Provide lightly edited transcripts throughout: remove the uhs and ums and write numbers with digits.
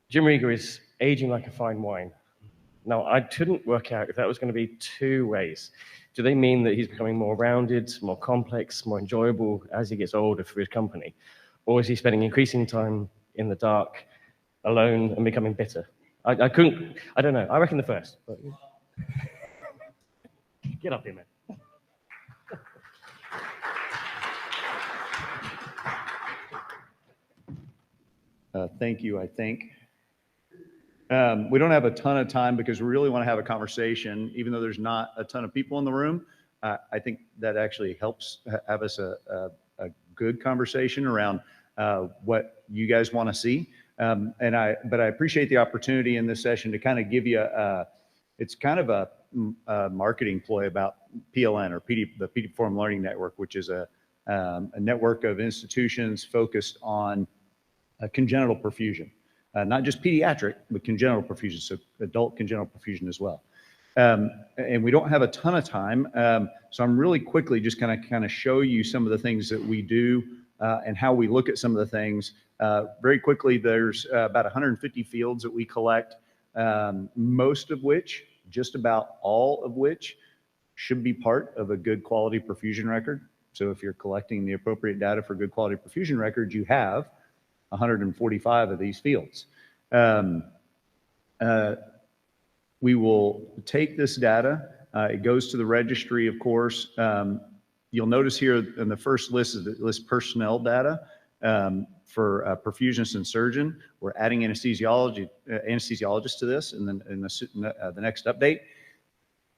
Jim Reagor is aging like a fine wine. Now, I couldn't work out if that was going to be two ways. Do they mean that he's becoming more rounded, more complex, more enjoyable as he gets older for his company? Or is he spending increasing time in the dark, alone, and becoming bitter? I don't know. I reckon the first. But... Get up here, man. Thank you, I think. We don't have a ton of time because we really want to have a conversation, even though there's not a ton of people in the room. I think that actually helps have us a good conversation around what you guys want to see. But I appreciate the opportunity in this session to kind of give you it's kind of a marketing ploy about PLN, or the PediPERForm Learning Network, which is a network of institutions focused on congenital perfusion. Not just pediatric, but congenital perfusion, so adult congenital perfusion as well. And we don't have a ton of time, so I'm really quickly just kind of show you some of the things that we do and how we look at some of the things. Very quickly, there's about 150 fields that we collect, most of which, just about all of which, should be part of a good quality perfusion record. So if you're collecting the appropriate data for good quality perfusion records, you have 145 of these fields. We will take this data. It goes to the registry, of course. You'll notice here in the first list is the list personnel data for perfusionist and surgeon. We're adding anesthesiologists to this, and then in the next update.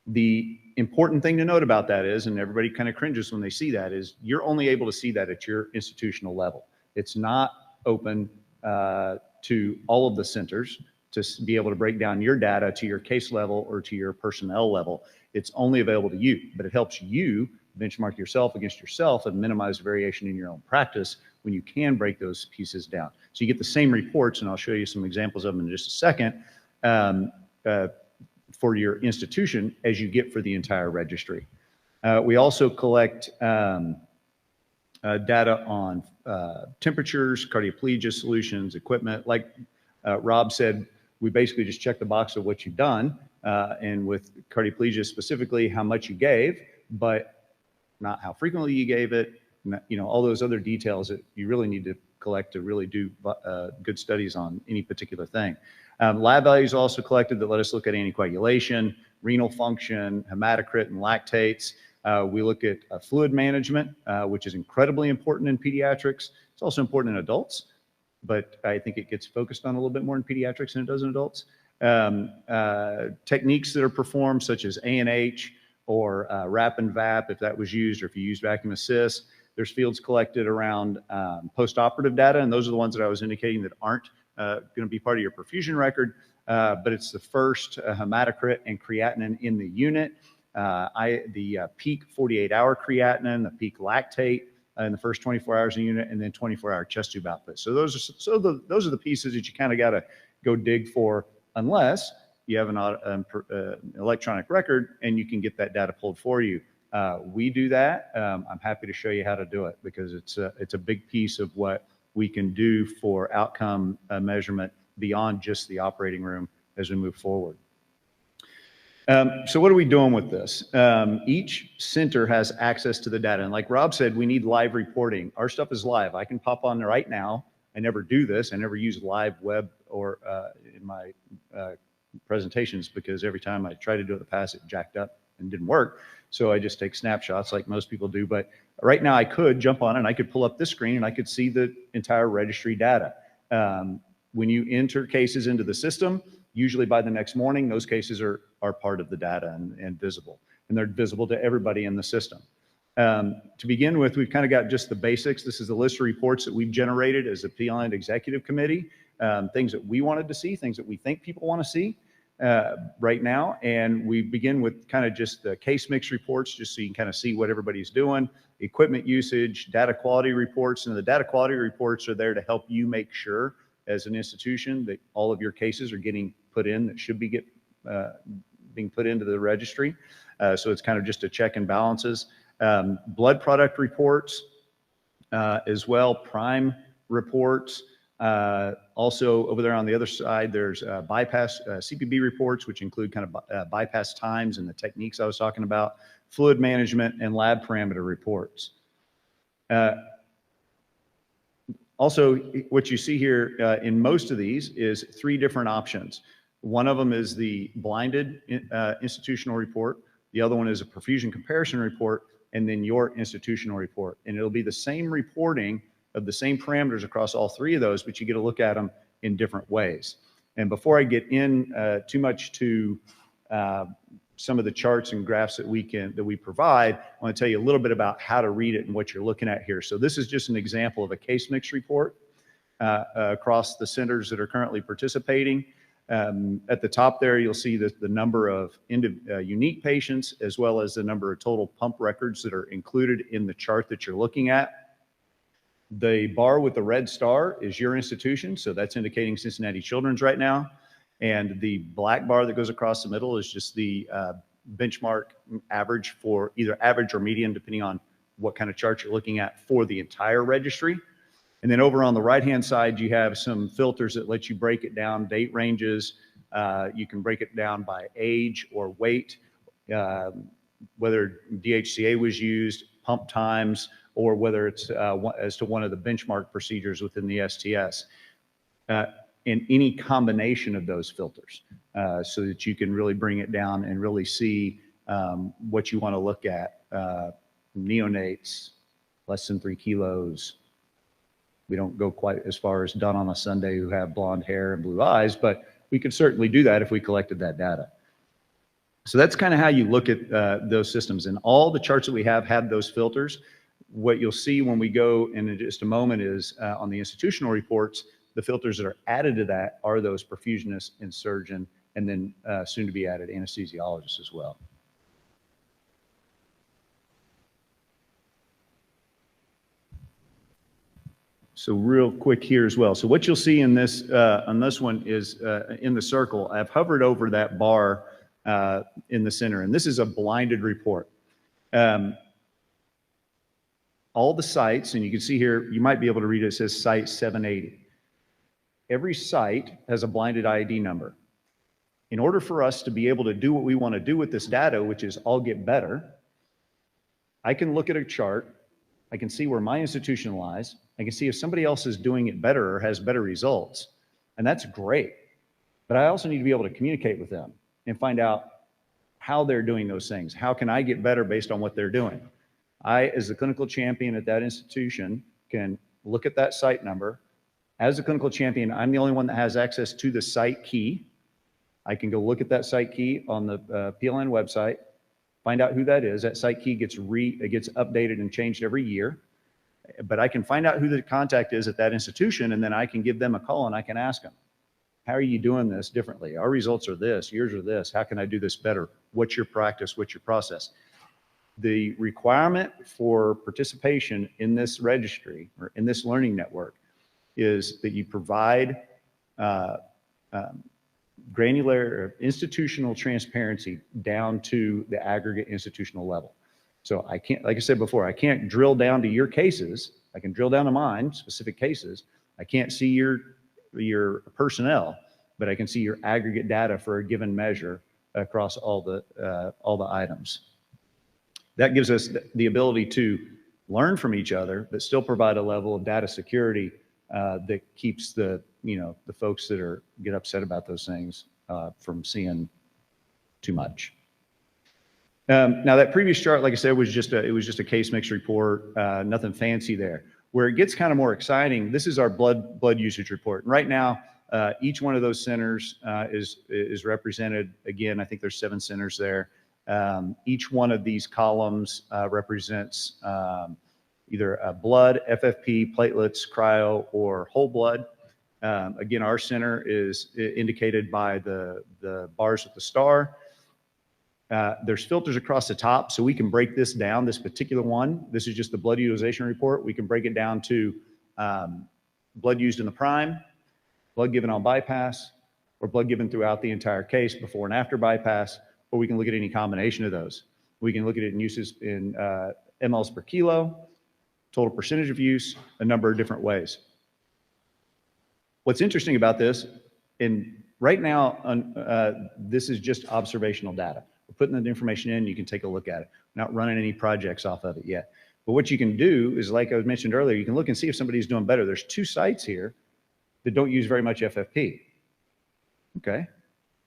The important thing to note about that is, and everybody kind of cringes when they see that, is you're only able to see that at your institutional level. It's not open to all of the centers to be able to break down your data to your case level or to your personnel level. It's only available to you, but it helps you benchmark yourself against yourself and minimize variation in your own practice when you can break those pieces down. So you get the same reports, and I'll show you some examples of them in just a second, for your institution as you get for the entire registry. We also collect data on temperatures, cardioplegia solutions, equipment. Like Rob said, we basically just check the box of what you've done, and with cardioplegia specifically, how much you gave, but not how frequently you gave it, all those other details that you really need to collect to really do good studies on any particular thing. Lab values also collected that let us look at anticoagulation, renal function, hematocrit and lactates. We look at fluid management, which is incredibly important in pediatrics. It's also important in adults, but I think it gets focused on a little bit more in pediatrics than it does in adults. Techniques that are performed, such as ANH or RAP and VAP, if that was used, or if you used vacuum assist. There's fields collected around post-operative data, and those are the ones that I was indicating that aren't going to be part of your perfusion record, but it's the first hematocrit and creatinine in the unit. The peak 48-hour creatinine, the peak lactate in the first 24 hours in the unit, and then 24-hour chest tube output. So those are the pieces that you kind of got to go dig for, unless you have an electronic record and you can get that data pulled for you. We do that. I'm happy to show you how to do it, because it's a big piece of what we can do for outcome measurement beyond just the operating room as we move forward. So what are we doing with this? Each center has access to the data. And like Rob said, we need live reporting. Our stuff is live. I can pop on there right now. I never do this. I never use live web or in my presentations, because every time I try to do it in the past, it jacked up and didn't work. So I just take snapshots like most people do. But right now I could jump on and I could pull up this screen and I could see the entire registry data. When you enter cases into the system, usually by the next morning, those cases are part of the data and visible. And they're visible to everybody in the system. To begin with, we've kind of got just the basics. This is the list of reports that we've generated as a PLN Executive Committee, things that we wanted to see, things that we think people want to see right now. And we begin with kind of just the case mix reports, just so you can kind of see what everybody's doing, equipment usage, data quality reports. And the data quality reports are there to help you make sure as an institution that all of your cases are getting put in that should be being put into the registry. So it's kind of just a check and balances. Blood product reports as well, prime reports, Also over there on the other side, there's bypass CPB reports, which include kind of bypass times and the techniques I was talking about, fluid management, and lab parameter reports. Also, what you see here in most of these is 3 different options. One of them is the blinded institutional report. The other one is a perfusion comparison report, and then your institutional report. And it'll be the same reporting of the same parameters across all 3 of those, but you get to look at them in different ways. And before I get in too much to some of the charts and graphs that we provide, I want to tell you a little bit about how to read it and what you're looking at here. So this is just an example of a case mix report across the centers that are currently participating. At the top there, you'll see the number of unique patients, as well as the number of total pump records that are included in the chart that you're looking at. The bar with the red star is your institution, so that's indicating Cincinnati Children's right now. And the black bar that goes across the middle is just the benchmark average for either average or median, depending on what kind of chart you're looking at for the entire registry. And then over on the right-hand side, you have some filters that let you break it down, date ranges. You can break it down by age or weight, whether DHCA was used, pump times, or whether it's as to one of the benchmark procedures within the STS. In any combination of those filters, so that you can really bring it down and really see what you want to look at. Neonates, less than 3 kilos. We don't go quite as far as done on a Sunday who have blonde hair and blue eyes, but we could certainly do that if we collected that data. So that's kind of how you look at those systems. And all the charts that we have those filters. What you'll see when we go in just a moment is on the institutional reports, the filters that are added to that are those perfusionists and surgeon, and then soon to be added anesthesiologists as well. So real quick here as well. So what you'll see in this on this one is in the circle, I've hovered over that bar in the center, and this is a blinded report. All the sites, and you can see here, you might be able to read it, it says site 780. Every site has a blinded ID number. In order for us to be able to do what we want to do with this data, which is all get better, I can look at a chart, I can see where my institution lies, I can see if somebody else is doing it better or has better results, and that's great. But I also need to be able to communicate with them and find out how they're doing those things. How can I get better based on what they're doing? I, as the clinical champion at that institution, can look at that site number. As a clinical champion, I'm the only one that has access to the site key. I can go look at that site key on the PLN website, find out who that is. That site key gets updated and changed every year. But I can find out who the contact is at that institution, and then I can give them a call and I can ask them, how are you doing this differently? Our results are this, yours are this. How can I do this better? What's your practice? What's your process? The requirement for participation in this registry or in this learning network is that you provide granular or institutional transparency down to the aggregate institutional level. So I can't, like I said before, I can't drill down to your cases. I can drill down to mine, specific cases. I can't see your personnel, but I can see your aggregate data for a given measure across all the items. That gives us the ability to learn from each other, but still provide a level of data security that keeps the folks that get upset about those things from seeing too much. Now that previous chart, like I said, was just a case mix report, nothing fancy there. Where it gets kind of more exciting, this is our blood usage report. And right now, each one of those centers is represented. Again, I think there's 7 centers there. Each one of these columns represents either blood, FFP, platelets, cryo, or whole blood. Again, our center is indicated by the bars with the star. There's filters across the top, so we can break this down. This particular one, this is just the blood utilization report. We can break it down to blood used in the prime, blood given on bypass, or blood given throughout the entire case, before and after bypass, or we can look at any combination of those. We can look at it in uses in mLs per kilo, total percentage of use, a number of different ways. What's interesting about this, and right now, this is just observational data. We're putting the information in, you can take a look at it. We're not running any projects off of it yet. But what you can do is, like I mentioned earlier, you can look and see if somebody's doing better. There's 2 sites here that don't use very much FFP. Okay.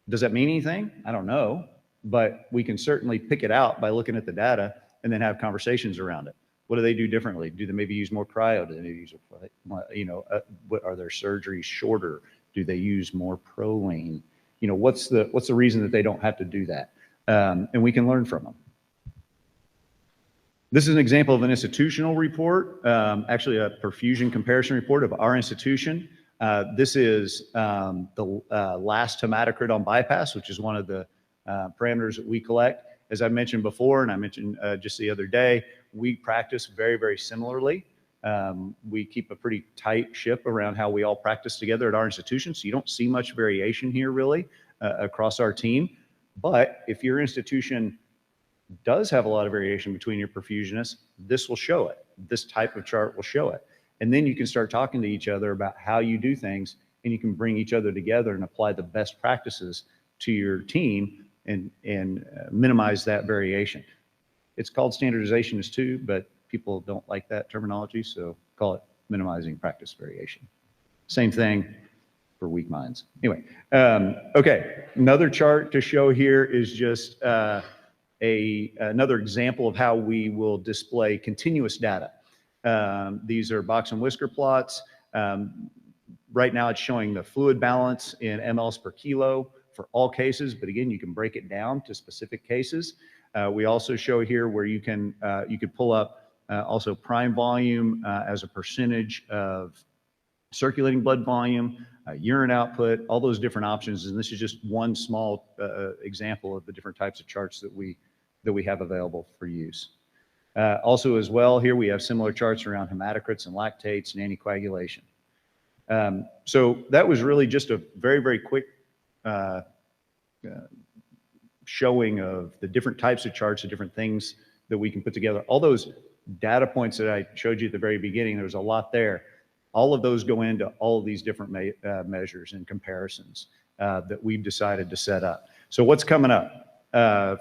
Does that mean anything? I don't know, but we can certainly pick it out by looking at the data and then have conversations around it. What do they do differently? Do they maybe use more cryo? Do they use, what are their surgeries shorter? Do they use more proline? You know, what's the reason that they don't have to do that? And we can learn from them. This is an example of an institutional report, actually a perfusion comparison report of our institution. This is the last hematocrit on bypass, which is one of the parameters that we collect. As I mentioned before, and I mentioned just the other day, we practice very, very similarly. We keep a pretty tight ship around how we all practice together at our institution, so you don't see much variation here really across our team. But if your institution does have a lot of variation between your perfusionists, this will show it. This type of chart will show it. And then you can start talking to each other about how you do things, and you can bring each other together and apply the best practices to your team and minimize that variation. It's called standardization as too, but people don't like that terminology, so call it minimizing practice variation. Same thing for weak minds. Anyway, okay, another chart to show here is just another example of how we will display continuous data. These are box and whisker plots. Right now it's showing the fluid balance in mLs per kilo for all cases, but again, you can break it down to specific cases. We also show here where you can pull up also prime volume as a percentage of circulating blood volume, urine output, all those different options. And this is just one small example of the different types of charts that we have available for use. Also as well, here we have similar charts around hematocrits and lactates and anticoagulation. So that was really just a very, very quick showing of the different types of charts, the different things that we can put together. All those data points that I showed you at the very beginning, there was a lot there. All of those go into all of these different measures and comparisons that we've decided to set up. So what's coming up?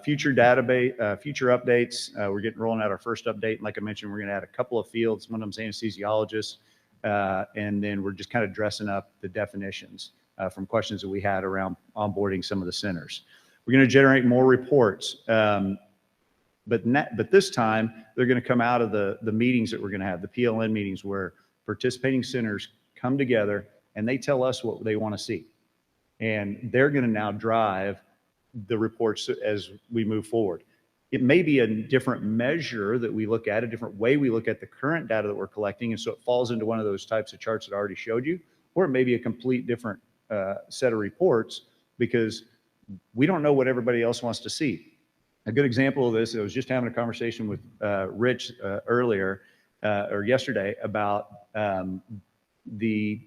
Future database, future updates. We're rolling out our first update. Like I mentioned, we're going to add a couple of fields. One of them's anesthesiologists, and then we're just kind of dressing up the definitions from questions that we had around onboarding some of the centers. We're going to generate more reports, but this time they're going to come out of the meetings that we're going to have, the PLN meetings, where participating centers come together and they tell us what they want to see, and they're going to now drive the reports as we move forward. It may be a different measure that we look at, a different way we look at the current data that we're collecting, and so it falls into one of those types of charts that I already showed you, or it may be a complete different set of reports because we don't know what everybody else wants to see. A good example of this, I was just having a conversation with Rich earlier or yesterday about the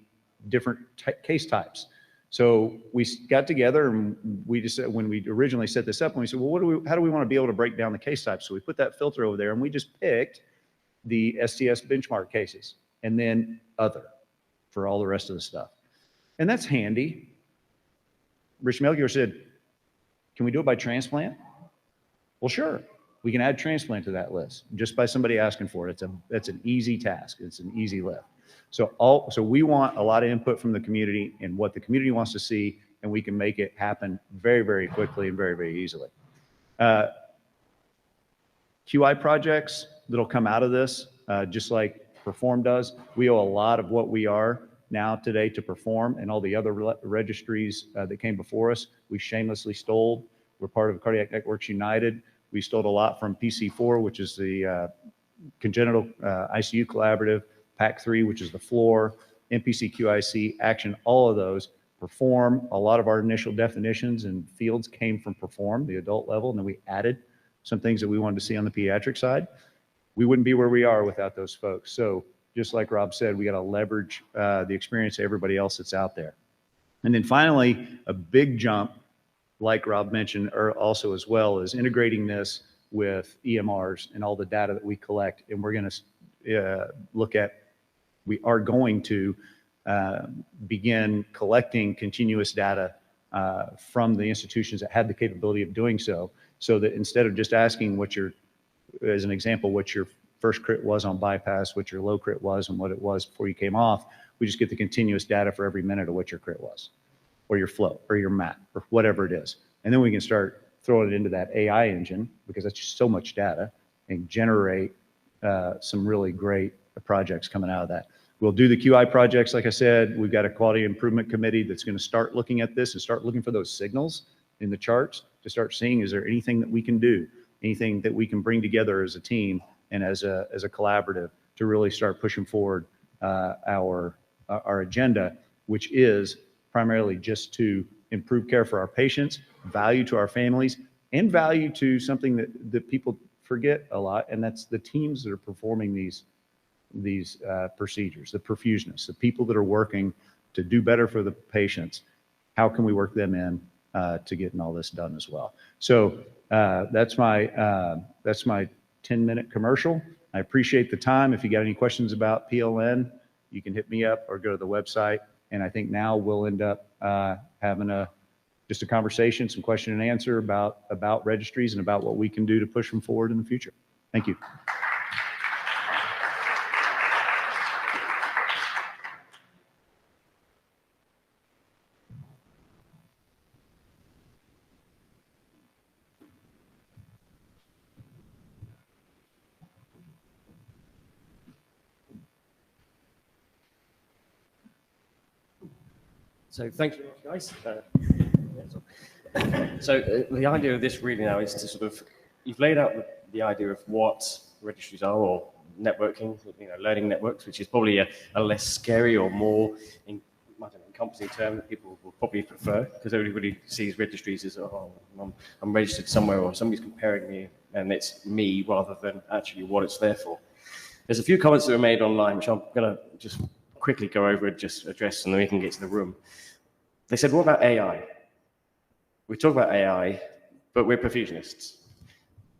different case types. So we got together and we just said, when we originally set this up, and we said, well, how do we want to be able to break down the case types? So we put that filter over there and we just picked the STS benchmark cases and then other for all the rest of the stuff. And that's handy. Rich Melchior said, can we do it by transplant? Well, sure. We can add transplant to that list just by somebody asking for it. That's an easy task. It's an easy lift. So we want a lot of input from the community and what the community wants to see, and we can make it happen very, very quickly and very, very easily. QI projects that'll come out of this, just like Perform does. We owe a lot of what we are now today to Perform and all the other registries that came before us. We shamelessly stole. We're part of Cardiac Networks United. We stole a lot from PC4, which is the Congenital ICU Collaborative, PAC3, which is the floor, NPC-QIC, Action, all of those. Perform, a lot of our initial definitions and fields came from Perform, the adult level, and then we added some things that we wanted to see on the pediatric side. We wouldn't be where we are without those folks. So just like Rob said, we got to leverage the experience of everybody else that's out there. And then finally, a big jump, like Rob mentioned also as well, is integrating this with EMRs and all the data that we collect. And we're going to look at, we are going to begin collecting continuous data from the institutions that had the capability of doing so, so that instead of just asking what your, as an example, what your first crit was on bypass, what your low crit was, and what it was before you came off, we just get the continuous data for every minute of what your crit was, or your flow, or your MAT, or whatever it is. And then we can start throwing it into that AI engine, because that's just so much data, and generate some really great projects coming out of that. We'll do the QI projects, like I said. We've got a quality improvement committee that's going to start looking at this and start looking for those signals in the charts to start seeing, is there anything that we can do, anything that we can bring together as a team and as a collaborative to really start pushing forward our agenda, which is primarily just to improve care for our patients, value to our families, and value to something that people forget a lot, and that's the teams that are performing these procedures, the perfusionists, the people that are working to do better for the patients. How can we work them in to getting all this done as well? So that's my 10-minute commercial. I appreciate the time. If you got any questions about PLN, you can hit me up or go to the website. And I think now we'll end up having just a conversation, some question and answer about registries and about what we can do to push them forward in the future. Thank you. So thank you, guys. So the idea of this really now is to sort of, you've laid out the idea of what registries are, or networking, learning networks, which is probably a less scary or more encompassing term that people will probably prefer, because everybody sees registries as, oh, I'm registered somewhere, or somebody's comparing me, and it's me rather than actually what it's there for. There's a few comments that were made online, which I'm going to just quickly go over and just address, and then we can get to the room. They said, what about AI? We talk about AI, but we're perfusionists.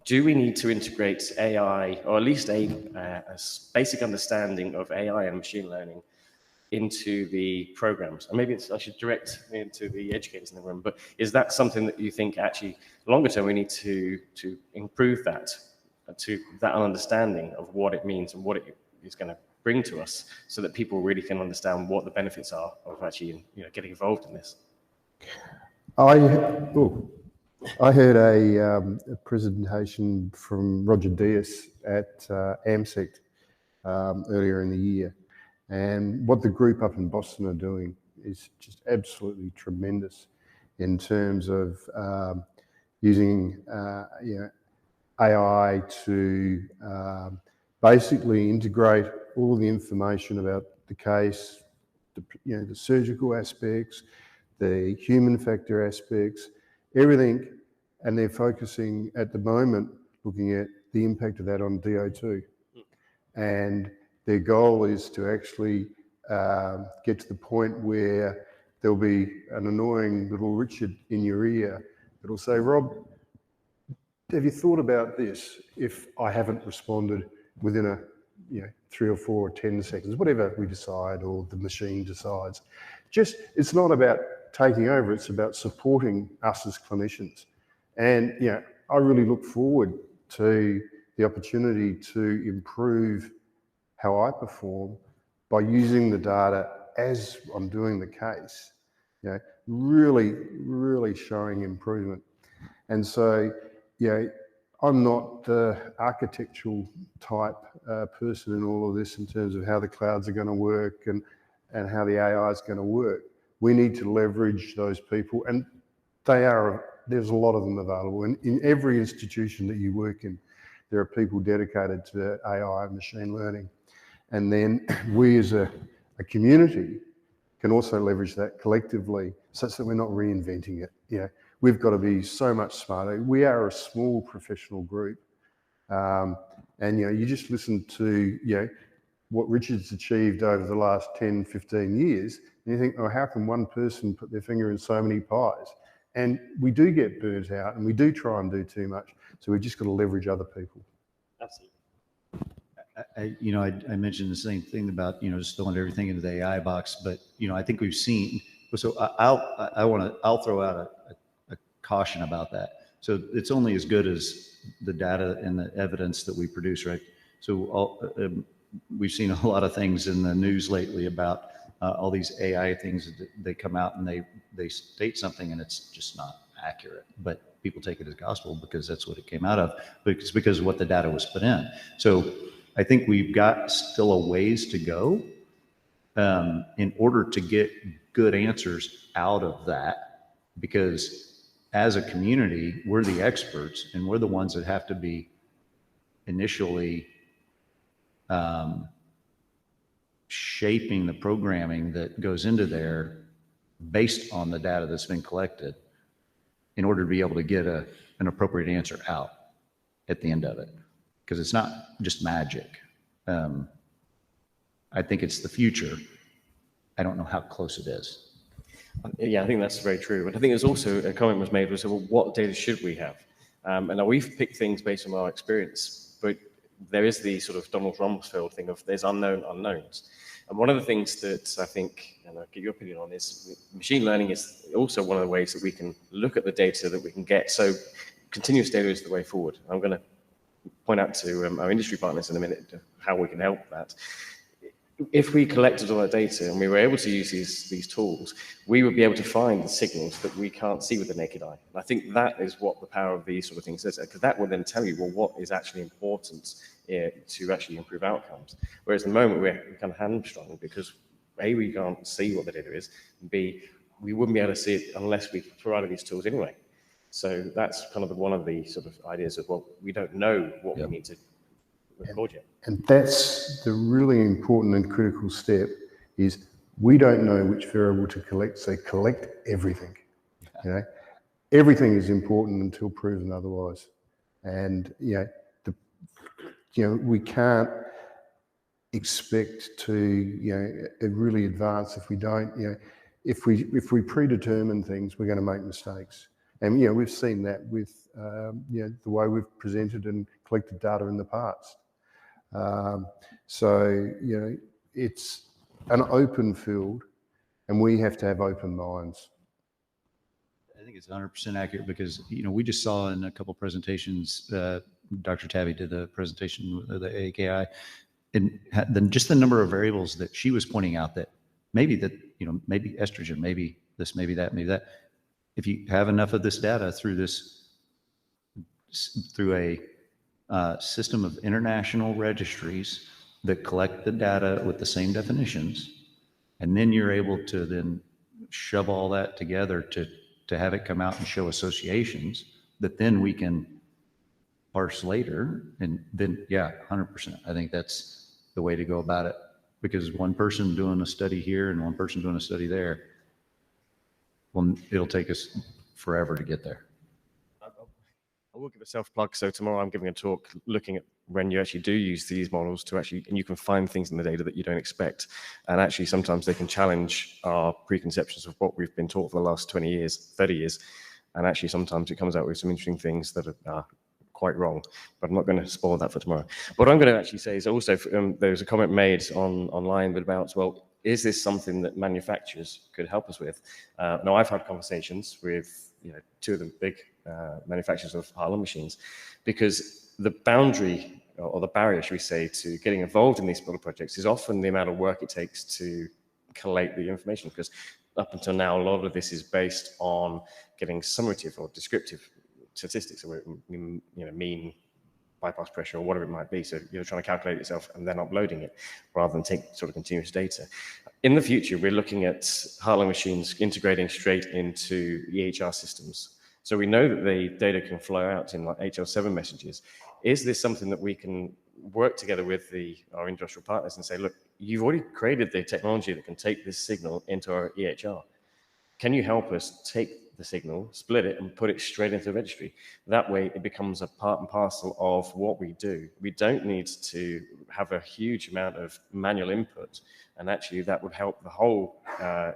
Do we need to integrate AI, or at least a basic understanding of AI and machine learning into the programs? And maybe I should direct into the educators in the room, but is that something that you think actually longer term we need to improve that, to that understanding of what it means and what it is going to bring to us, so that people really can understand what the benefits are of actually getting involved in this? I heard a presentation from Roger Diaz at AMSECT earlier in the year, and what the group up in Boston are doing is just absolutely tremendous in terms of using AI to basically integrate all of the information about the case, the surgical aspects, the human factor aspects, everything, and they're focusing at the moment looking at the impact of that on DO2. And their goal is to actually get to the point where there'll be an annoying little Richard in your ear that'll say, Rob, have you thought about this if I haven't responded within a 3 or 4 or 10 seconds, whatever we decide or the machine decides. It's not about taking over, it's about supporting us as clinicians. And I really look forward to the opportunity to improve how I perform by using the data as I'm doing the case, really, really showing improvement. And so, I'm not the architectural type person in all of this in terms of how the clouds are going to work and how the AI is going to work. We need to leverage those people, and there's a lot of them available. And in every institution that you work in, there are people dedicated to AI and machine learning. And then we as a community can also leverage that collectively such that we're not reinventing it. We've got to be so much smarter. We are a small professional group. And you just listen to what Richard's achieved over the last 10, 15 years, and you think, oh, how can one person put their finger in so many pies? And we do get burnt out, and we do try and do too much. So we've just got to leverage other people. Absolutely. I mentioned the same thing about, just throwing everything into the AI box, but, I think we've seen, so I'll throw out a caution about that. So it's only as good as the data and the evidence that we produce, right? So we've seen a lot of things in the news lately about all these AI things that they come out and they state something and it's just not accurate, but people take it as gospel because that's what it came out of, but it's because of what the data was put in. So I think we've got still a ways to go in order to get good answers out of that, because as a community, we're the experts and we're the ones that have to be initially shaping the programming that goes into there based on the data that's been collected in order to be able to get an appropriate answer out at the end of it. Because it's not just magic. I think it's the future. I don't know how close it is. Yeah, I think that's very true. But I think there's also a comment was made was, well, what data should we have? And now we've picked things based on our experience, but there is the sort of Donald Rumsfeld thing of there's unknown unknowns. And one of the things that I think, and I'll get your opinion on this, machine learning is also one of the ways that we can look at the data that we can get. So continuous data is the way forward. I'm going to point out to our industry partners in a minute how we can help that. If we collected all that data and we were able to use these tools, we would be able to find the signals that we can't see with the naked eye. And I think that is what the power of these sort of things is, because that will then tell you, well, what is actually important to actually improve outcomes. Whereas at the moment we're kind of hamstrung because A, we can't see what the data is, and B, we wouldn't be able to see it unless we provided these tools anyway. So that's kind of one of the sort of ideas of, well, we don't know what we need to record yet. And that's the really important and critical step is we don't know which variable to collect, so collect everything. Everything is important until proven otherwise. And we can't expect to really advance if we don't. If we predetermine things, we're going to make mistakes. And we've seen that with the way we've presented and collected data in the past. So it's an open field, and we have to have open minds. I think it's 100% accurate because we just saw in a couple of presentations, Dr. Tabby did a presentation with the AKI, and then just the number of variables that she was pointing out that maybe estrogen, maybe this, maybe that, maybe that. If you have enough of this data through a system of international registries that collect the data with the same definitions, and then you're able to then shove all that together to have it come out and show associations that then we can parse later. And then, 100%. I think that's the way to go about it, because one person doing a study here and one person doing a study there, well, it'll take us forever to get there. I will give a self-plug. So tomorrow I'm giving a talk looking at when you actually do use these models to and you can find things in the data that you don't expect. And actually sometimes they can challenge our preconceptions of what we've been taught for the last 20 years, 30 years. And actually sometimes it comes out with some interesting things that are quite wrong, but I'm not going to spoil that for tomorrow. What I'm going to actually say is also, there's a comment made online about, well, is this something that manufacturers could help us with? Now I've had conversations with two of the big manufacturers of Harlem machines, because the boundary or the barrier, should we say, to getting involved in these sort of projects is often the amount of work it takes to collate the information, because up until now, a lot of this is based on getting summative or descriptive statistics, or mean bypass pressure or whatever it might be. So you're trying to calculate it yourself and then uploading it rather than take sort of continuous data. In the future, we're looking at Harlem machines integrating straight into EHR systems. So we know that the data can flow out in like HL7 messages. Is this something that we can work together with our industrial partners and say, look, you've already created the technology that can take this signal into our EHR. Can you help us take the signal, split it, and put it straight into the registry? That way it becomes a part and parcel of what we do. We don't need to have a huge amount of manual input, and actually that would help the whole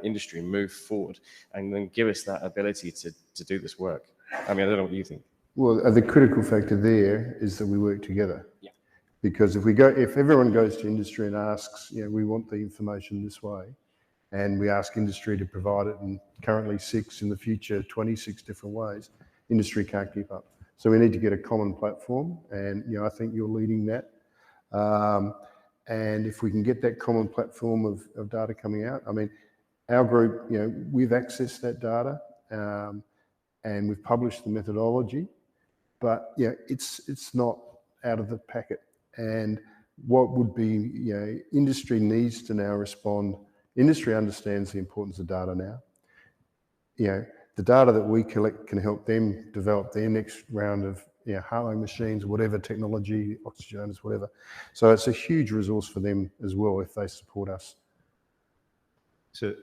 industry move forward and then give us that ability to do this work. I mean, I don't know what you think. Well, the critical factor there is that we work together. Yeah. Because if everyone goes to industry and asks, we want the information this way, and we ask industry to provide it in currently 6, in the future 26 different ways, industry can't keep up. So we need to get a common platform, and I think you're leading that. And if we can get that common platform of data coming out, I mean, our group, we've accessed that data, and we've published the methodology, but it's not out of the packet. And what would be, industry needs to now respond. Industry understands the importance of data now. The data that we collect can help them develop their next round of heart-lung machines, whatever technology, oxygenators, whatever. So it's a huge resource for them as well if they support us. So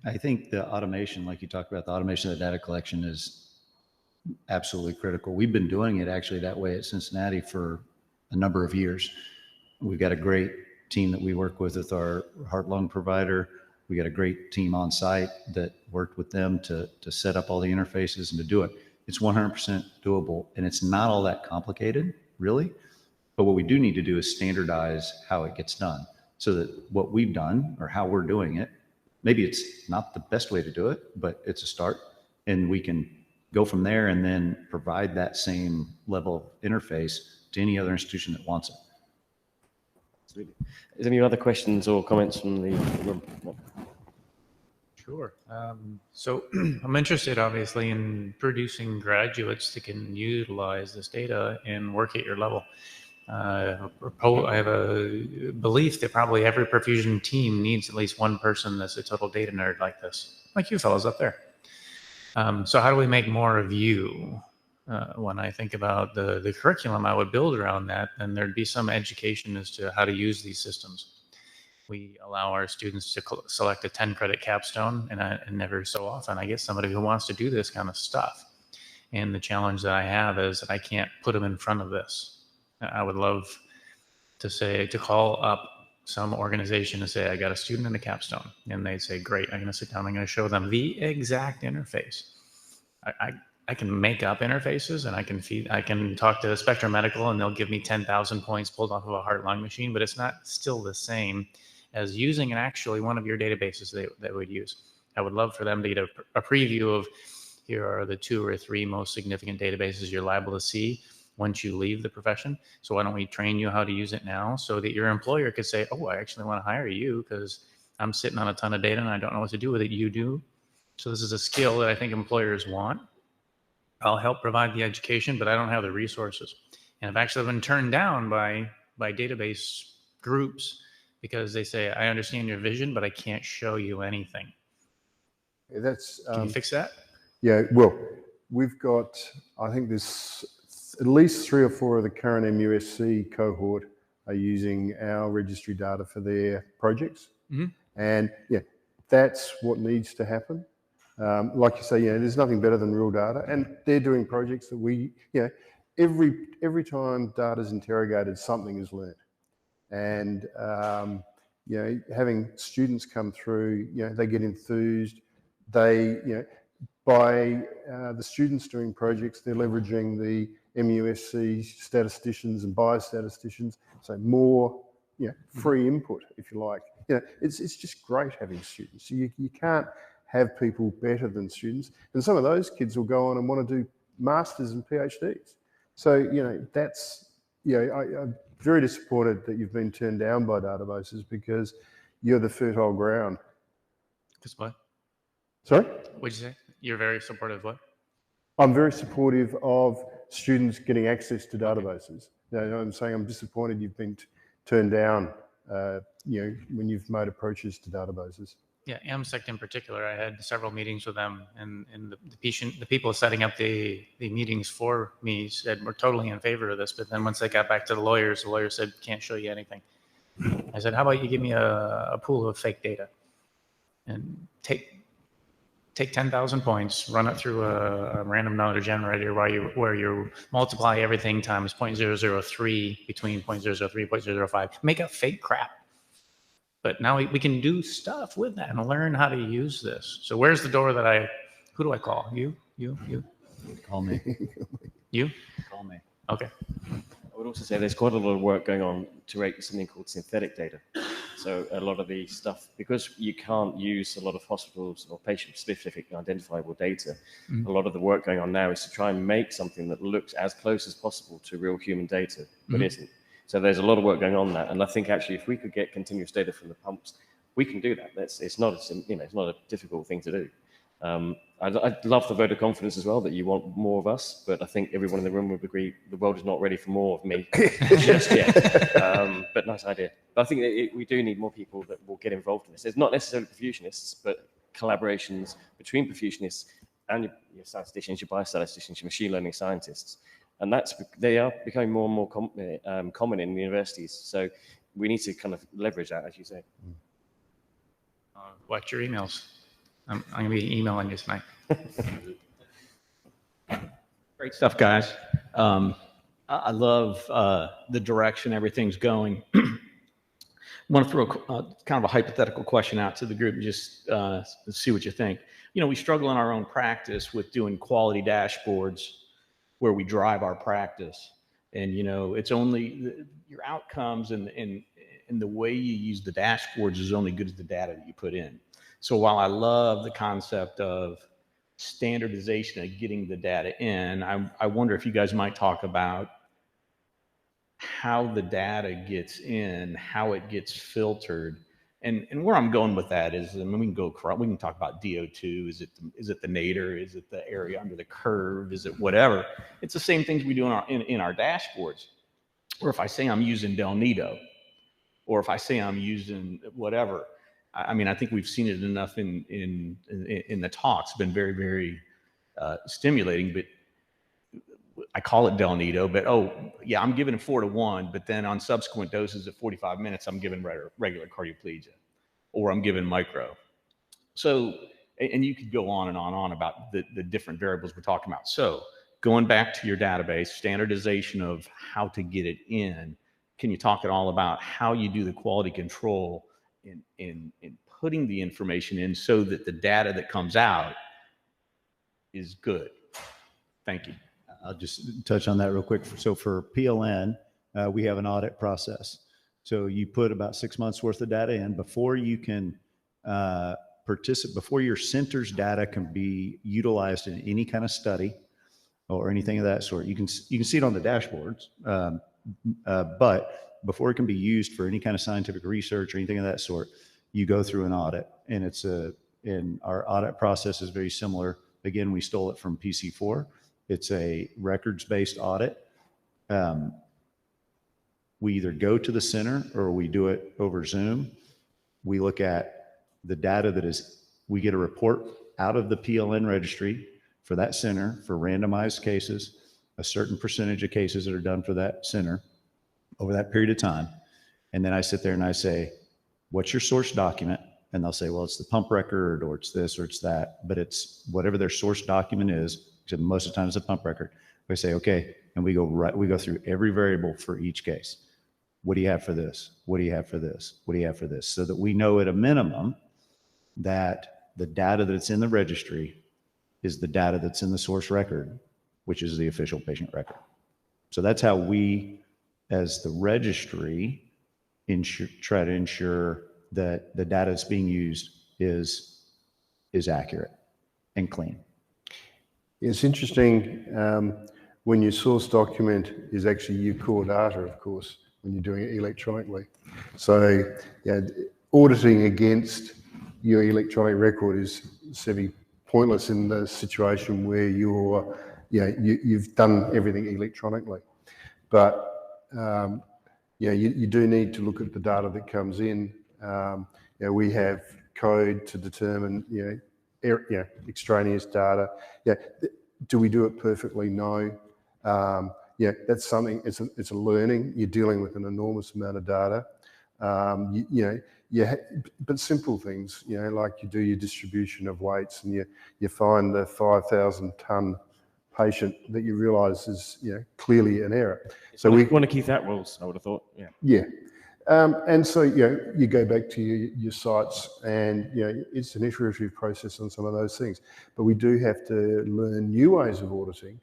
I think the automation, like you talked about, the automation of the data collection is absolutely critical. We've been doing it actually that way at Cincinnati for a number of years. We've got a great team that we work with our heart-lung provider. We got a great team on site that worked with them to set up all the interfaces and to do it. It's 100% doable, and it's not all that complicated, really. But what we do need to do is standardize how it gets done, so that what we've done or how we're doing it, maybe it's not the best way to do it, but it's a start, and we can go from there and then provide that same level of interface to any other institution that wants it. Absolutely. Is there any other questions or comments from the room? No. Sure. So I'm interested, obviously, in producing graduates that can utilize this data and work at your level. I have a belief that probably every perfusion team needs at least one person that's a total data nerd like this, like you fellows up there. So how do we make more of you? When I think about the curriculum I would build around that, then there'd be some education as to how to use these systems. We allow our students to select a 10-credit capstone, and every so often I get somebody who wants to do this kind of stuff. And the challenge that I have is that I can't put them in front of this. I would love to call up some organization and say, I got a student in a capstone. And they'd say, great, I'm going to sit down, I'm going to show them the exact interface. I can make up interfaces, and I can talk to Spectrum Medical, and they'll give me 10,000 points pulled off of a heart-lung machine, but it's not still the same as using actually one of your databases they would use. I would love for them to get a preview of, here are the 2 or 3 most significant databases you're liable to see once you leave the profession. So why don't we train you how to use it now, so that your employer could say, oh, I actually want to hire you because I'm sitting on a ton of data and I don't know what to do with it. You do. So this is a skill that I think employers want. I'll help provide the education, but I don't have the resources. And I've actually been turned down by database groups because they say, I understand your vision, but I can't show you anything. Can you fix that? Yeah, well, we've got, I think there's at least 3 or 4 of the current MUSC cohort are using our registry data for their projects. Mm-hmm. And that's what needs to happen. Like you say, there's nothing better than real data, and they're doing projects that we, every time data's interrogated, something is learned. And, having students come through, they get enthused. They, by the students doing projects, they're leveraging the MUSC statisticians and biostatisticians, so more, free input, if you like. It's just great having students. You can't have people better than students. And some of those kids will go on and want to do masters and PhDs. So, that's, I'm very disappointed that you've been turned down by databases because you're the fertile ground. Just what? Sorry? What'd you say? You're very supportive of what? I'm very supportive of students getting access to databases. I'm saying I'm disappointed you've been turned down, when you've made approaches to databases. Yeah, AMSECT in particular, I had several meetings with them, and the people setting up the meetings for me said we're totally in favor of this. But then once they got back to the lawyer said, can't show you anything. I said, how about you give me a pool of fake data and take 10,000 points, run it through a random number generator where you multiply everything times 0.003 between 0.003 and 0.005, make up fake crap. But now we can do stuff with that and learn how to use this. So where's the door that who do I call? You? Call me. You? Call me. Okay. would also say there's quite a lot of work going on to create something called synthetic data. So a lot of the stuff, because you can't use a lot of hospitals or patient-specific identifiable data, a lot of the work going on now is to try and make something that looks as close as possible to real human data, but isn't. So there's a lot of work going on that, and I think actually if we could get continuous data from the pumps, we can do that. It's not a difficult thing to do. I'd love the vote of confidence as well, that you want more of us, but I think everyone in the room would agree the world is not ready for more of me just yet. But nice idea. But I think we do need more people that will get involved in this. It's not necessarily perfusionists, but collaborations between perfusionists and your statisticians, your biostatisticians, your machine learning scientists. And they are becoming more and more common in universities. So we need to kind of leverage that, as you say. Watch your emails. I'm going to be emailing you tonight. Great stuff, guys. I love the direction everything's going. I want to throw kind of a hypothetical question out to the group and just see what you think. We struggle in our own practice with doing quality dashboards where we drive our practice. And, it's only your outcomes and the way you use the dashboards is only good as the data that you put in. So while I love the concept of standardization of getting the data in, I wonder if you guys might talk about how the data gets in, how it gets filtered. And where I'm going with that is, we can talk about DO2. Is it the nadir? Is it the area under the curve? Is it whatever? It's the same things we do in our dashboards. Or if I say I'm using Del Nido, or if I say I'm using whatever, I think we've seen it enough in the talks. It's been very, very stimulating. But I call it Del Nido. But I'm giving it 4-to-1. But then on subsequent doses at 45 minutes, I'm giving regular cardioplegia, or I'm giving micro. So, and you could go on and on about the different variables we're talking about. So, going back to your database, standardization of how to get it in. Can you talk at all about how you do the quality control in putting the information in so that the data that comes out is good? Thank you. I'll just touch on that real quick. So for PLN, we have an audit process. So you put about 6 months worth of data in before you can before your center's data can be utilized in any kind of study or anything of that sort. You can see it on the dashboards, but before it can be used for any kind of scientific research or anything of that sort, you go through an audit. And and our audit process is very similar. Again, we stole it from PC4. It's a records-based audit. We either go to the center or we do it over Zoom. We look at the data we get a report out of the PLN registry for that center for randomized cases, a certain percentage of cases that are done for that center over that period of time. And then I sit there and I say, what's your source document? And they'll say, well, it's the pump record, or it's this, or it's that, but it's whatever their source document is, except most of the time it's a pump record. We say, okay, and we go through every variable for each case. What do you have for this? What do you have for this? What do you have for this? So that we know at a minimum that the data that's in the registry is the data that's in the source record, which is the official patient record. So that's how we, as the registry, try to ensure that the data that's being used is accurate and clean. It's interesting when your source document is actually your core data, of course, when you're doing it electronically. So auditing against your electronic record is semi-pointless in the situation where you've done everything electronically. But you do need to look at the data that comes in. We have code to determine extraneous data. Do we do it perfectly? No. That's something. It's a learning. You're dealing with an enormous amount of data. But simple things, like you do your distribution of weights, and you find the 5,000-ton patient that you realise is clearly an error. So we want to keep that rules, I would have thought. And so you go back to your sites, and it's an iterative process on some of those things. But we do have to learn new ways of auditing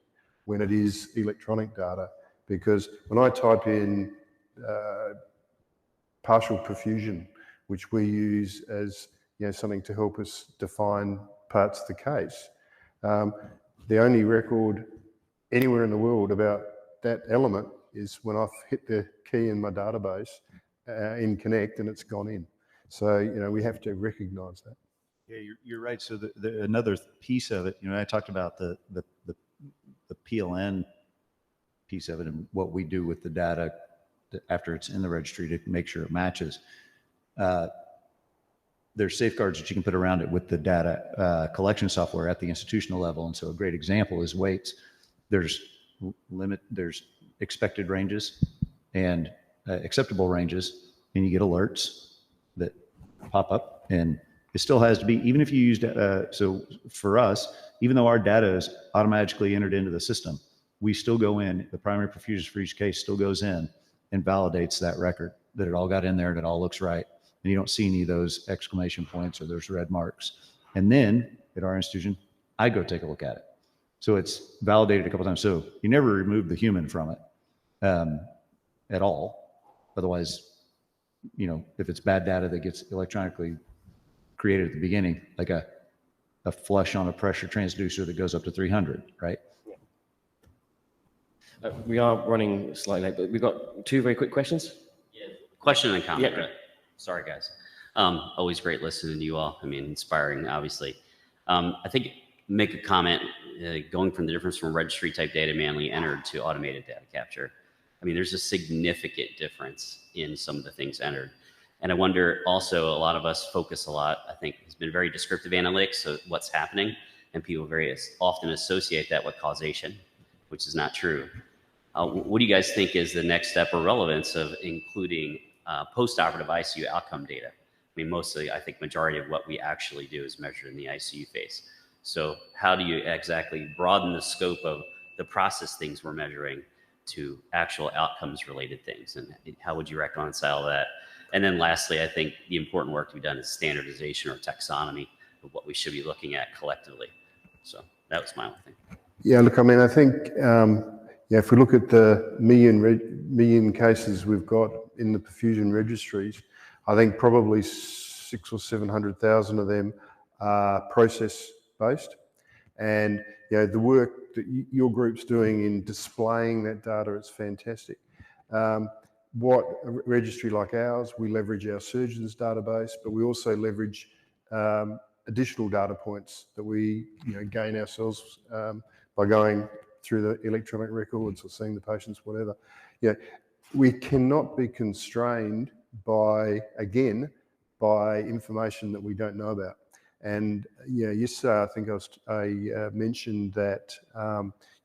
when it is electronic data, because when I type in partial perfusion, which we use as something to help us define parts of the case, the only record anywhere in the world about that element is when I've hit the key in my database in Connect and it's gone in. So, we have to recognize that. Yeah, you're right. So another piece of it, I talked about the PLN piece of it and what we do with the data after it's in the registry to make sure it matches. There's safeguards that you can put around it with the data collection software at the institutional level. And so a great example is weights. There's expected ranges and acceptable ranges, and you get alerts that pop up, and it still has to be, even if you used, so for us, even though our data is automatically entered into the system, we still go in, the primary perfusion for each case still goes in and validates that record, that it all got in there and it all looks right. And you don't see any of those exclamation points or those red marks. And then at our institution, I go take a look at it. So it's validated a couple times. So you never remove the human from it at all. Otherwise, if it's bad data that gets electronically created at the beginning, like a flush on a pressure transducer that goes up to 300, right? We are running slightly late, but we've got 2 very quick questions. Yeah. Question and comment. Yeah. Right? Sorry, guys. Always great listening to you all. I mean, inspiring, obviously. I think make a comment going from the difference from registry type data manually entered to automated data capture. I mean, there's a significant difference in some of the things entered. And I wonder also, a lot of us focus a lot, I think, has been very descriptive analytics, so what's happening, and people very often associate that with causation, which is not true. What do you guys think is the next step or relevance of including post-operative ICU outcome data? I mean, mostly, I think majority of what we actually do is measured in the ICU phase. So how do you exactly broaden the scope of the process things we're measuring to actual outcomes related things? And how would you reconcile that? And then lastly, I think the important work to be done is standardization or taxonomy of what we should be looking at collectively. So that was my only thing. Yeah, look, I mean, I think, if we look at the million cases we've got in the perfusion registries, I think probably 600,000 or 700,000 of them are process-based. And, the work that your group's doing in displaying that data is fantastic. What a registry like ours, we leverage our surgeons database, but we also leverage additional data points that we gain ourselves by going through the electronic records or seeing the patients, whatever. We cannot be constrained by information that we don't know about. And yesterday I think I mentioned that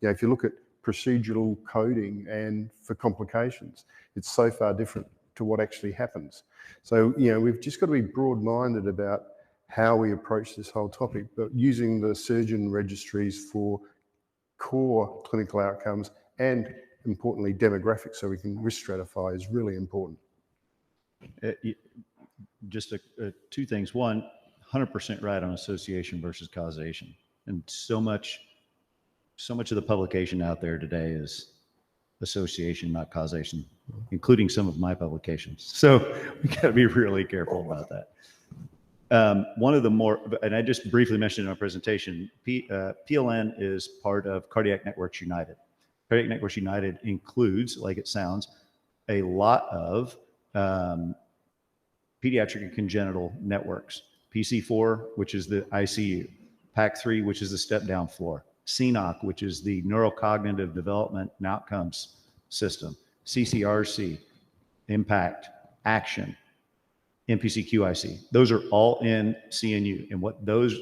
if you look at procedural coding and for complications, it's so far different to what actually happens. So we've just got to be broad-minded about how we approach this whole topic, but using the surgeon registries for core clinical outcomes and importantly demographics so we can risk stratify is really important. Just 2 things. One, 100% right on association versus causation. And so much of the publication out there today is association, not causation, including some of my publications. So we got to be really careful about that. One of the more, and I just briefly mentioned in our presentation, PLN is part of Cardiac Networks United. Cardiac Networks United includes, like it sounds, a lot of pediatric and congenital networks. PC4, which is the ICU, PAC3, which is the step-down floor, CNOC, which is the neurocognitive development and outcomes system, CCRC, IMPACT, ACTION, MPCQIC. Those are all in CNU. And what those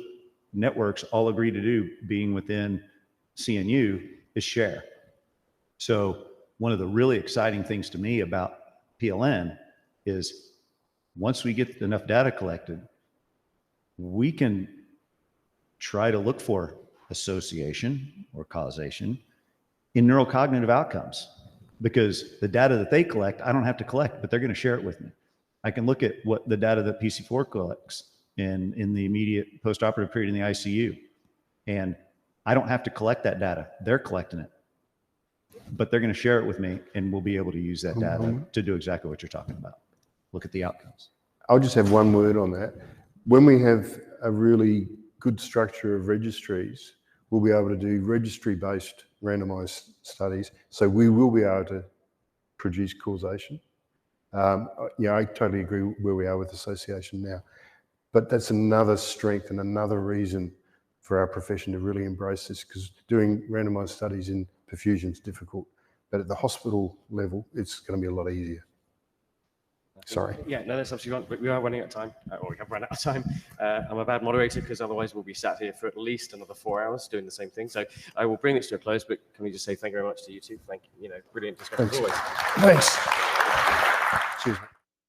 networks all agree to do, being within CNU, is share. So one of the really exciting things to me about PLN is once we get enough data collected, we can try to look for association or causation in neurocognitive outcomes, because the data that they collect, I don't have to collect, but they're going to share it with me. I can look at what the data that PC4 collects in the immediate postoperative period in the ICU, and I don't have to collect that data. They're collecting it. but they're going to share it with me, and we'll be able to use that data to do exactly what you're talking about. Look at the outcomes. I'll just have one word on that. When we have a really good structure of registries, we'll be able to do registry-based randomized studies. So we will be able to produce causation. Yeah, I totally agree where we are with association now. But that's another strength and another reason for our profession to really embrace this, because doing randomized studies in perfusion is difficult. But at the hospital level, it's going to be a lot easier. Sorry. Yeah, no, that's absolutely fine. We are running out of time, or we have run out of time. I'm a bad moderator because otherwise we'll be sat here for at least another 4 hours doing the same thing. So I will bring this to a close, but can we just say thank you very much to you two? Thank you. Brilliant discussion as always. Thanks. Cheers.